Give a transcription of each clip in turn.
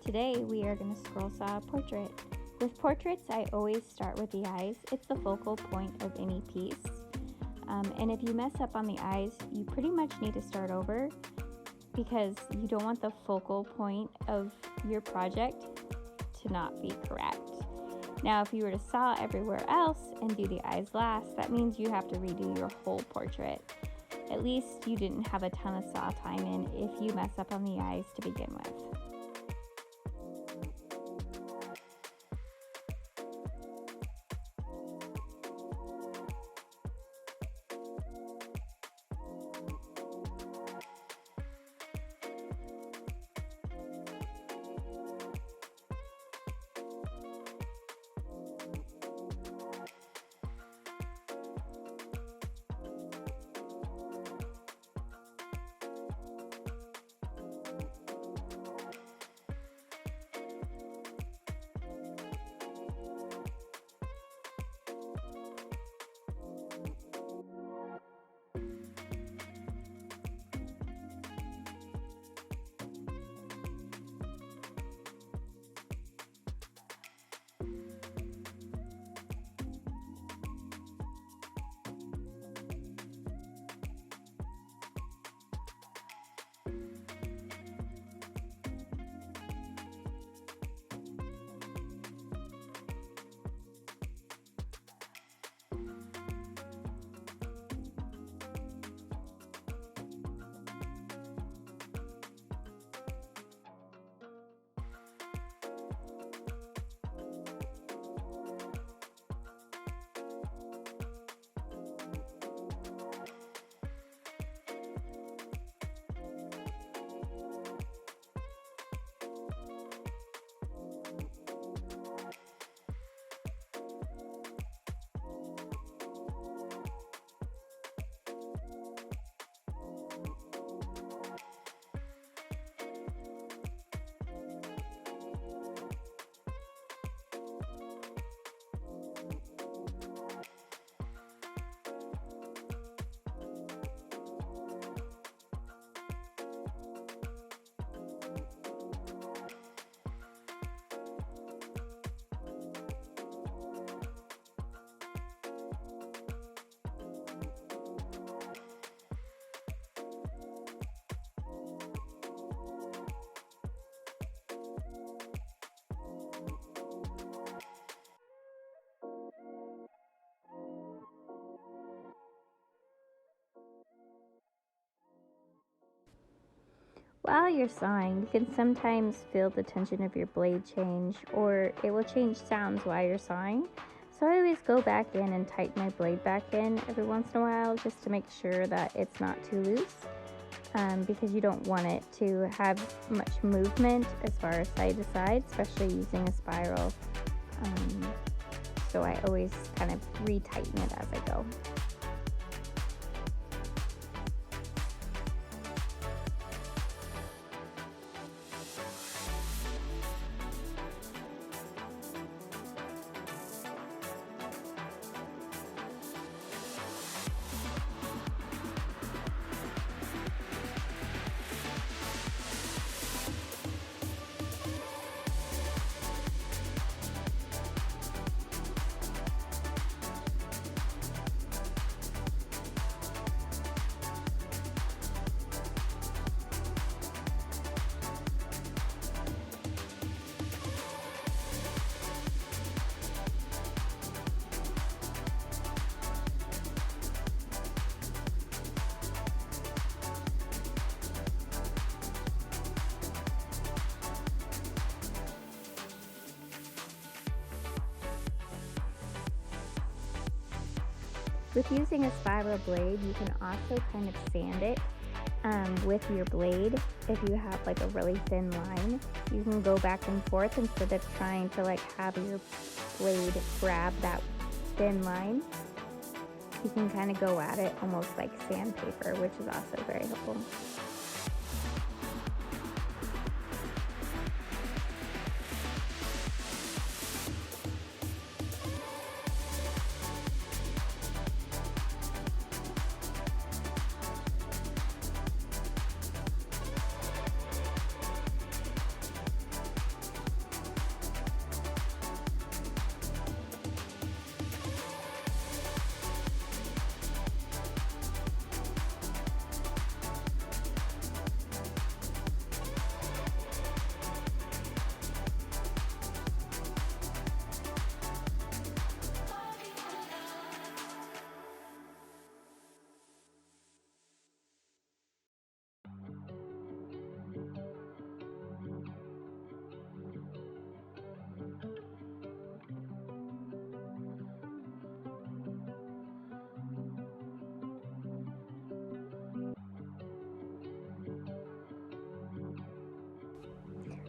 Today we are going to scroll saw a portrait. With portraits, I always start with the eyes. It's the focal point of any piece. And if you mess up on the eyes, you pretty much need to start over because you don't want the focal point of your project to not be correct. Now, if you were to saw everywhere else and do the eyes last, that means you have to redo your whole portrait. At least you didn't have a ton of saw time in if you mess up on the eyes to begin with. While you're sawing, you can sometimes feel the tension of your blade change, or it will change sounds while you're sawing. So I always go back in and tighten my blade back in every once in a while just to make sure that it's not too loose, because you don't want it to have much movement as far as side to side, especially using a spiral. So I always kind of re-tighten it as I go. With using a spiral blade, you can also kind of sand it with your blade. If you have like a really thin line, you can go back and forth instead of trying to like have your blade grab that thin line. You can kind of go at it almost like sandpaper, which is also very helpful.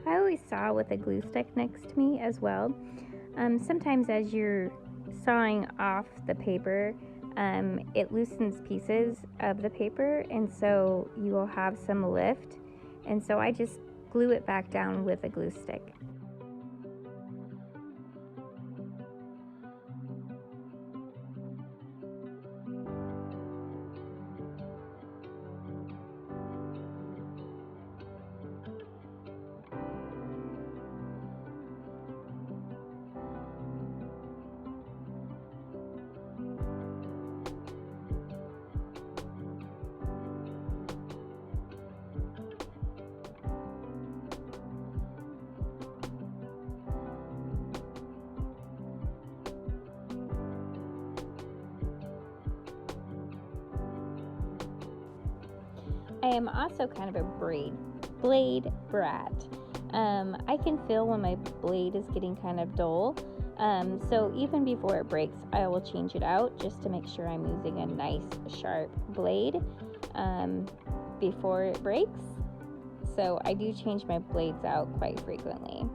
I always saw with a glue stick next to me as well. Sometimes as you're sawing off the paper, it loosens pieces of the paper, and so you will have some lift, and so I just glue it back down with a glue stick. I am also kind of a blade brat. I can feel when my blade is getting kind of dull. So even before it breaks, I will change it out just to make sure I'm using a nice sharp blade before it breaks. So I do change my blades out quite frequently.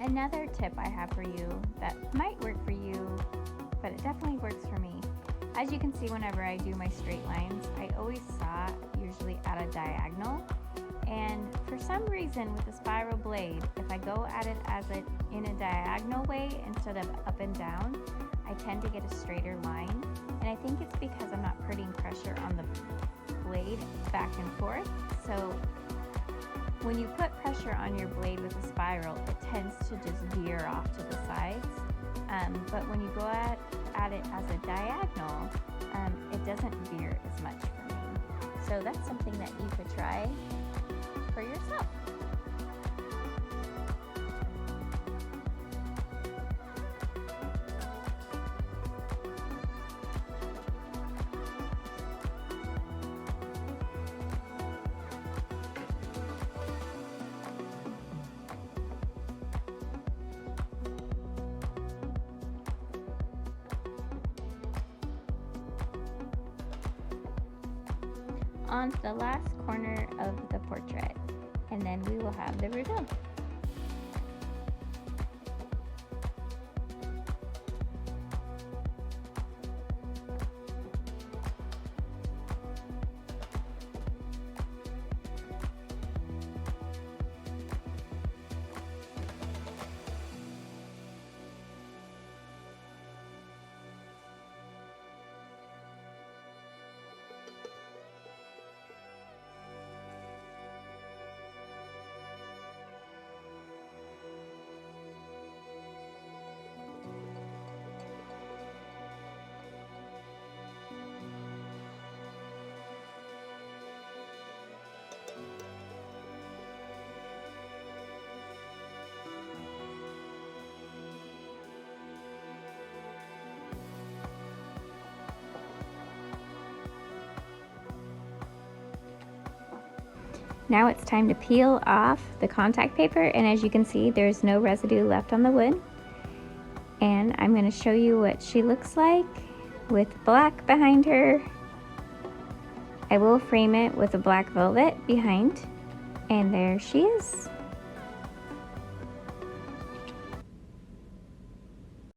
Another tip I have for you that might work for you, but it definitely works for me. As you can see, whenever I do my straight lines, I always saw usually at a diagonal. And for some reason with the spiral blade, if I go at it in a diagonal way instead of up and down, I tend to get a straighter line. And I think it's because I'm not putting pressure on the blade back and forth. So when you put pressure on your blade with a spiral, it tends to just veer off to the sides. But when you go at it as a diagonal, it doesn't veer as much for me. So that's something that you could try for yourself. On to the last corner of the portrait, and then we will have the reveal. Now it's time to peel off the contact paper, and as you can see, there's no residue left on the wood. And I'm going to show you what she looks like with black behind her. I will frame it with a black velvet behind, and there she is.